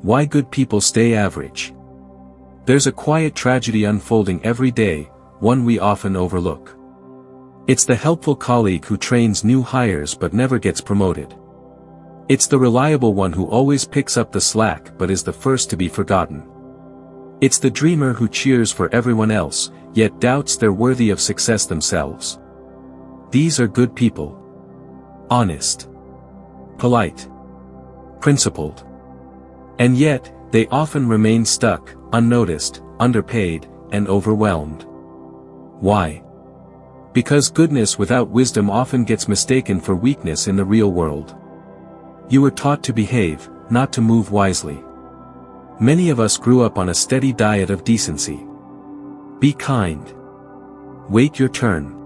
Why good people stay average. There's a quiet tragedy unfolding every day, one we often overlook. It's the helpful colleague who trains new hires but never gets promoted. It's the reliable one who always picks up the slack but is the first to be forgotten. It's the dreamer who cheers for everyone else, yet doubts they're worthy of success themselves. These are good people. Honest. Polite. Principled. And yet, they often remain stuck, unnoticed, underpaid, and overwhelmed. Why? Because goodness without wisdom often gets mistaken for weakness in the real world. You were taught to behave, not to move wisely. Many of us grew up on a steady diet of decency. Be kind. Wait your turn.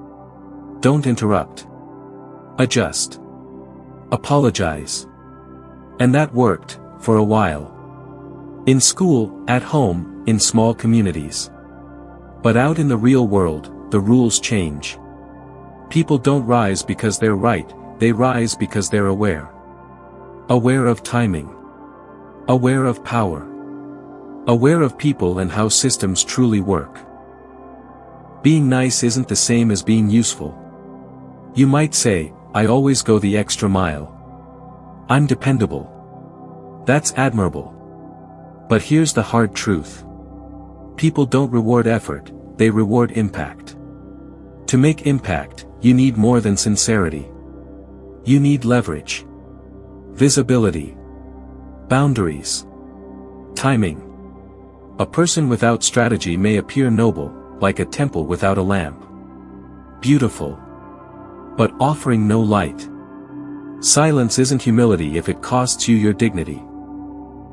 Don't interrupt. Adjust. Apologize. And that worked, for a while. In school, at home, in small communities. But out in the real world, the rules change. People don't rise because they're right, they rise because they're aware. Aware of timing. Aware of power. Aware of people and how systems truly work. Being nice isn't the same as being useful. You might say, I always go the extra mile. I'm dependable. That's admirable. But here's the hard truth. People don't reward effort, they reward impact. To make impact, you need more than sincerity. You need leverage. Visibility. Boundaries. Timing. A person without strategy may appear noble, like a temple without a lamp. Beautiful. But offering no light. Silence isn't humility if it costs you your dignity.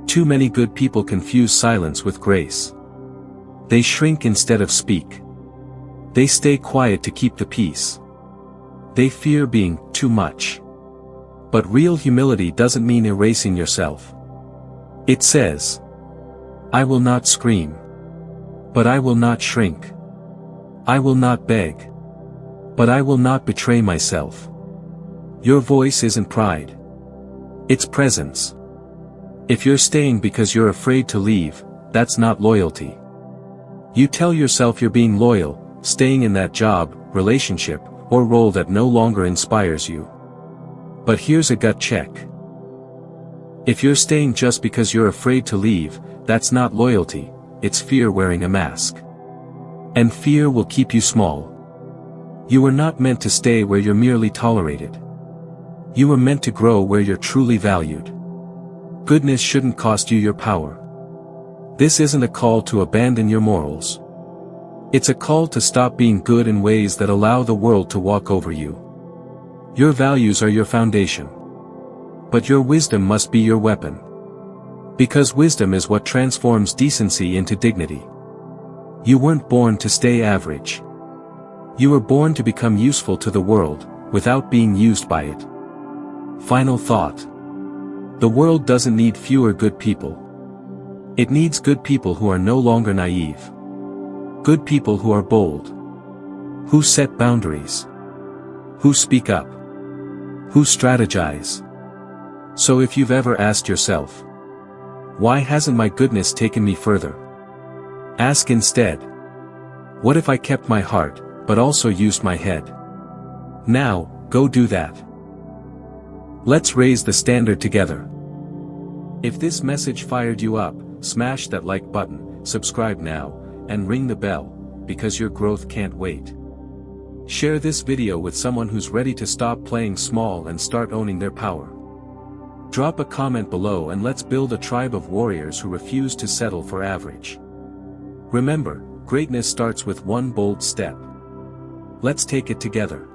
Too many good people confuse silence with grace. They shrink instead of speak. They stay quiet to keep the peace. They fear being too much. But real humility doesn't mean erasing yourself. It says, I will not scream. But I will not shrink. I will not beg. But I will not betray myself. Your voice isn't pride. It's presence. If you're staying because you're afraid to leave, that's not loyalty. You tell yourself you're being loyal, staying in that job, relationship, or role that no longer inspires you. But here's a gut check. If you're staying just because you're afraid to leave, that's not loyalty, it's fear wearing a mask. And fear will keep you small. You were not meant to stay where you're merely tolerated. You were meant to grow where you're truly valued. Goodness shouldn't cost you your power. This isn't a call to abandon your morals. It's a call to stop being good in ways that allow the world to walk over you. Your values are your foundation. But your wisdom must be your weapon. Because wisdom is what transforms decency into dignity. You weren't born to stay average. You were born to become useful to the world, without being used by it. Final thought. The world doesn't need fewer good people. It needs good people who are no longer naive. Good people who are bold. Who set boundaries. Who speak up. Who strategize. So if you've ever asked yourself, why hasn't my goodness taken me further? Ask instead, what if I kept my heart, but also used my head? Now, go do that. Let's raise the standard together. If this message fired you up, smash that like button, subscribe now, and ring the bell, because your growth can't wait. Share this video with someone who's ready to stop playing small and start owning their power. Drop a comment below and let's build a tribe of warriors who refuse to settle for average. Remember, greatness starts with one bold step. Let's take it together.